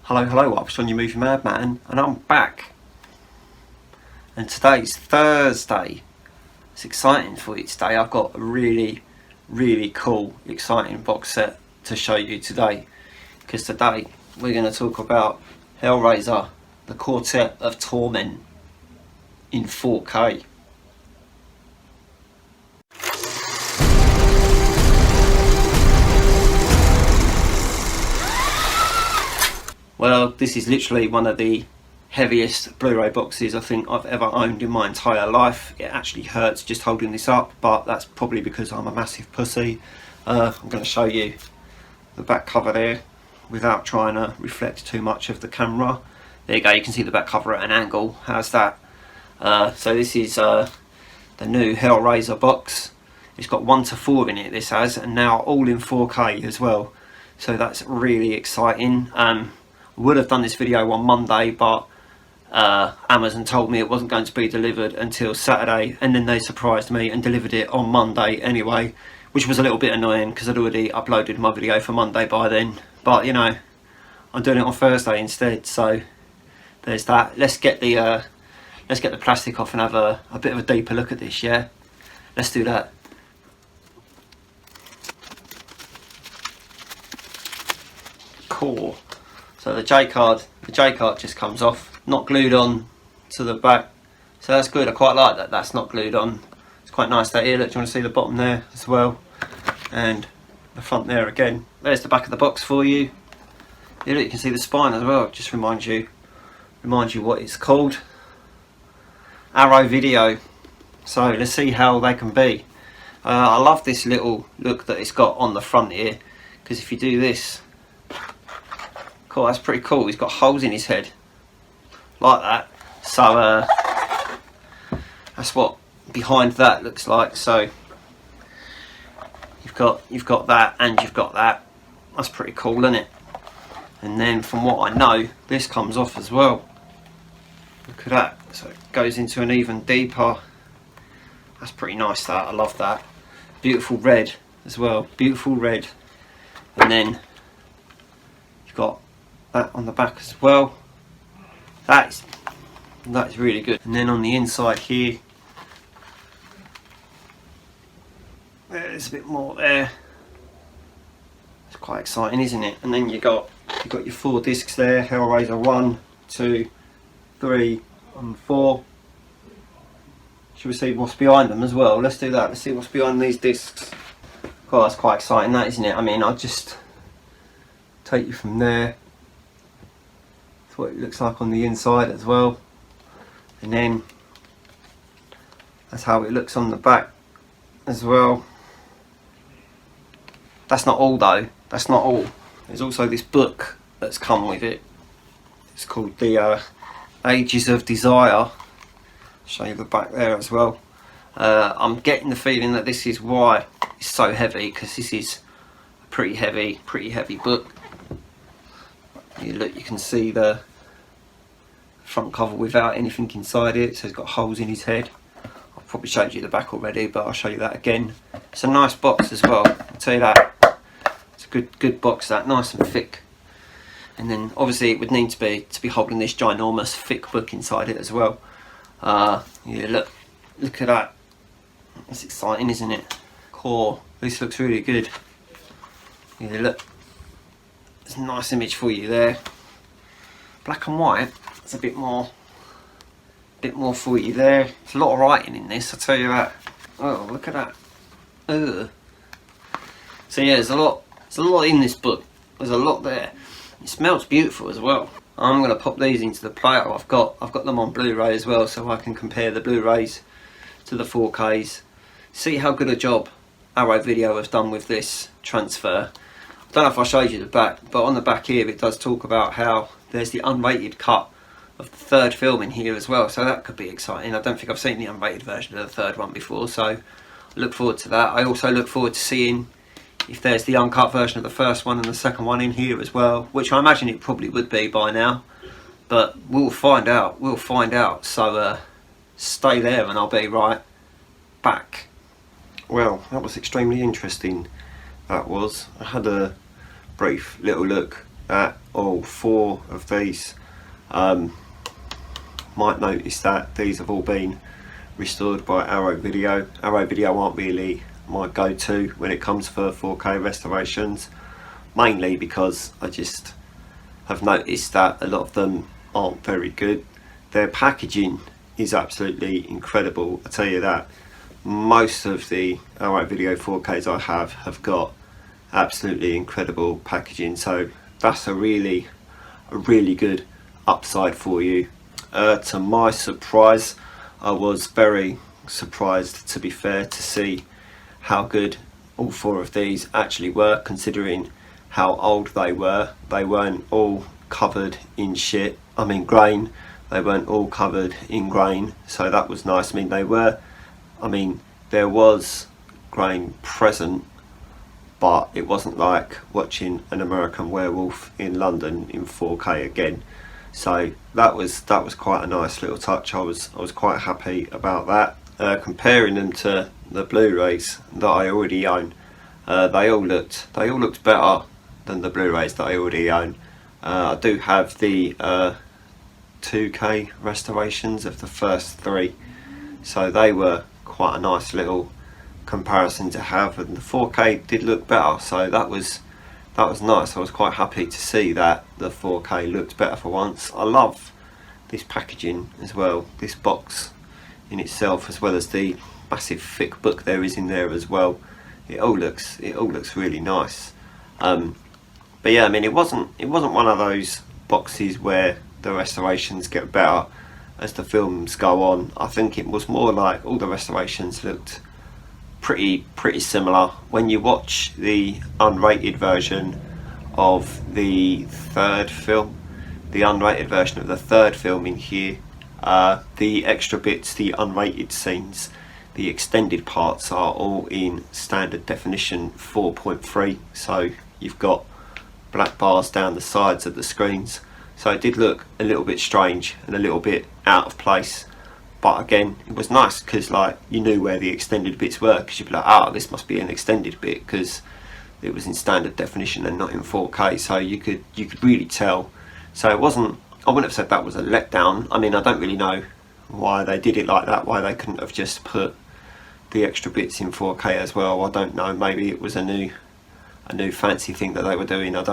Hello, I'm Sean, your movie madman, and I'm back. And today's Thursday. It's exciting for you today. I've got a really cool, exciting box set to show you today. Because today we're going to talk about Hellraiser, the Quartet of Torment in 4K. Well, this is literally one of the heaviest Blu-ray boxes I think I've ever owned in my entire life. It actually hurts just holding this up, but that's probably because I'm a massive pussy. I'm going to show you the back cover there without trying to reflect too much of the camera. There you go, you can see the back cover at an angle. How's that? So this is the new Hellraiser box. It's got 1 to 4 in it, this has, and now all in 4K as well. So that's really exciting. Would have done this video on Monday, but Amazon told me it wasn't going to be delivered until Saturday, and then they surprised me and delivered it on Monday anyway, which was a little bit annoying because I'd already uploaded my video for Monday by then. But you know, I'm doing it on Thursday instead, so there's that. Let's get the plastic off and have a bit of a deeper look at this. Yeah, let's do that. Cool. So the J card just comes off, not glued on to the back. So that's good. I quite like that that's not glued on. It's quite nice that here. Look, do you want to see the bottom there as well? And the front there again. There's the back of the box for you. Here, look, you can see the spine as well. Just reminds you what it's called. Arrow Video. So let's see how they can be. I love this little look that it's got on the front here, because if you do this, cool, that's pretty cool. He's got holes in his head like that. So that's what behind that looks like. So you've got that and you've got that. That's pretty cool, isn't it? And then from what I know, this comes off as well. Look at that. So it goes into an even deeper. That's pretty nice, that. I love that. Beautiful red as well. Beautiful red. And then you've got that on the back as well. That's really good. And then on the inside here, there's a bit more there. It's quite exciting, isn't it? And then you've got your 4 discs there. Hellraiser 1, 2, 3 and 4. Should we see what's behind them as well? Let's do that. Let's see what's behind these discs. Oh, that's quite exciting, that, isn't it? I mean, I'll just take you from there. That's what it looks like on the inside as well. And then that's how it looks on the back as well. That's not all though. That's not all. There's also this book that's come with it. It's called the Ages of Desire. I'll show you the back there as well. I'm getting the feeling that this is why it's so heavy, because this is a pretty heavy book. You look, you can see the front cover without anything inside it, so it's got holes in his head. I've probably showed you the back already, but I'll show you that again. It's a nice box as well, I'll tell you that. It's a good box, that, nice and thick. And then obviously it would need to be holding this ginormous thick book inside it as well. Yeah, look at that. That's exciting, isn't it? Cool. This looks really good. Yeah, look. There's a nice image for you there. Black and white. It's a bit more for you there. There's a lot of writing in this, I'll tell you that. Oh, look at that. Ugh. So yeah, there's a lot in this book. There's a lot there. It smells beautiful as well. I'm gonna pop these into the player. I've got them on Blu-ray as well, so I can compare the Blu-rays to the 4Ks. See how good a job Arrow Video has done with this transfer. I don't know if I showed you the back, but on the back here it does talk about how there's the unrated cut of the 3rd film in here as well, so that could be exciting. I don't think I've seen the unrated version of the 3rd one before, so I look forward to that. I also look forward to seeing if there's the uncut version of the 1st one and the 2nd one in here as well, which I imagine it probably would be by now, but we'll find out. So stay there and I'll be right back. Well, that was extremely interesting. That was. I had a brief little look at all 4 of these. Might notice that these have all been restored by Arrow Video. Arrow Video aren't really my go-to when it comes for 4K restorations, mainly because I just have noticed that a lot of them aren't very good. Their packaging is absolutely incredible, I tell you that. Most of the Arrow Video 4Ks I have got absolutely incredible packaging, so that's a really good upside for you. To my surprise, I was very surprised, to be fair, to see how good all 4 of these actually were, considering how old they were. They weren't all covered in shit, I mean grain. They weren't all covered in grain, so that was nice. I mean there was grain present, but it wasn't like watching an American Werewolf in London in 4K again. So that was quite a nice little touch. I was quite happy about that. Comparing them to the Blu-rays that I already own, they all looked better than the Blu-rays that I already own. I do have the 2K restorations of the first 3, so they were quite a nice little comparison to have, and the 4K did look better, so that was nice. I was quite happy to see that the 4K looked better for once. I love this packaging as well, this box in itself, as well as the massive thick book there is in there as well. It all looks really nice. But yeah, I mean, it wasn't one of those boxes where the restorations get better as the films go on. I think it was more like all the restorations looked pretty similar. When you watch the unrated version of the 3rd film, the unrated version of the 3rd film in here, the extra bits, the unrated scenes, the extended parts are all in standard definition 4.3, so you've got black bars down the sides of the screens, so it did look a little bit strange and a little bit out of place. But again, it was nice because, like, you knew where the extended bits were, because you'd be like, oh, this must be an extended bit, because it was in standard definition and not in 4K, so you could really tell. So it wasn't, I wouldn't have said that was a letdown. I mean, I don't really know why they did it like that, why they couldn't have just put the extra bits in 4K as well. I don't know, maybe it was a new fancy thing that they were doing. I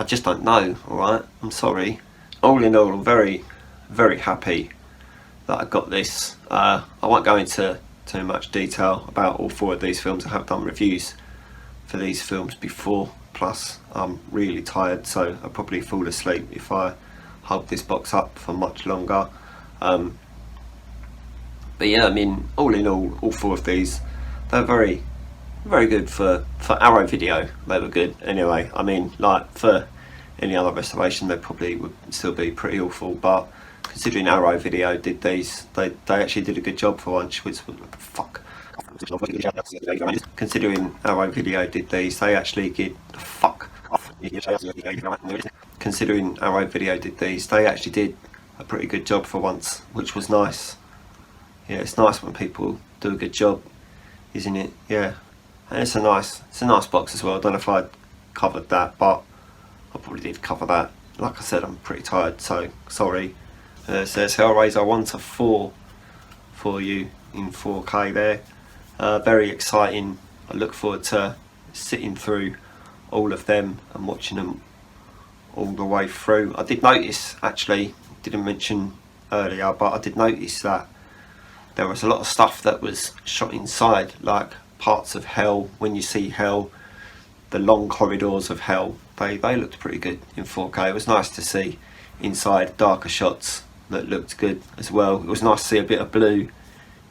just don't know. Alright, I'm sorry. All in all, I'm very happy that I got this. I won't go into too much detail about all 4 of these films. I have done reviews for these films before, plus I'm really tired, so I'll probably fall asleep if I hold this box up for much longer. But yeah, I mean, all in all 4 of these, they're very good for Arrow Video. They were good anyway. I mean, like, for any other restoration they probably would still be pretty awful, but considering Arrow Video did these, they actually did a good job for once. Which, fuck. Considering Arrow Video did these, they actually did. Fuck. Considering Arrow Video did these, they actually did a pretty good job for once, which was nice. Yeah, it's nice when people do a good job, isn't it? Yeah, and it's a nice box as well. I don't know if I covered that, but I probably did cover that. Like I said, I'm pretty tired, so sorry. It says Hellraiser 1 to 4 for you in 4K there. Very exciting. I look forward to sitting through all of them and watching them all the way through. I did notice, actually, didn't mention earlier, but I did notice that there was a lot of stuff that was shot inside, like parts of Hell. When you see Hell, the long corridors of Hell, they looked pretty good in 4K. It was nice to see inside darker shots that looked good as well. It was nice to see a bit of blue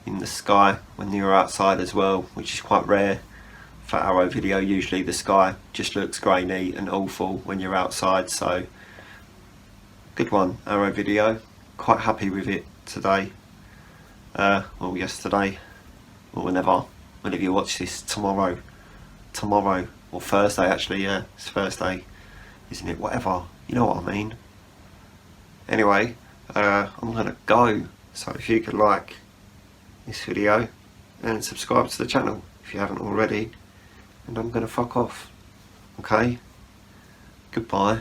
in the sky when you were outside as well, which is quite rare for Arrow Video. Usually the sky just looks grainy and awful when you're outside, so good one, Arrow Video. Quite happy with it today. Well, yesterday, or whenever you watch this, tomorrow, or Thursday actually, yeah, it's Thursday, isn't it? Whatever, you know what I mean. Anyway, I'm gonna go, so if you could like this video and subscribe to the channel if you haven't already, and I'm gonna fuck off, okay? Goodbye.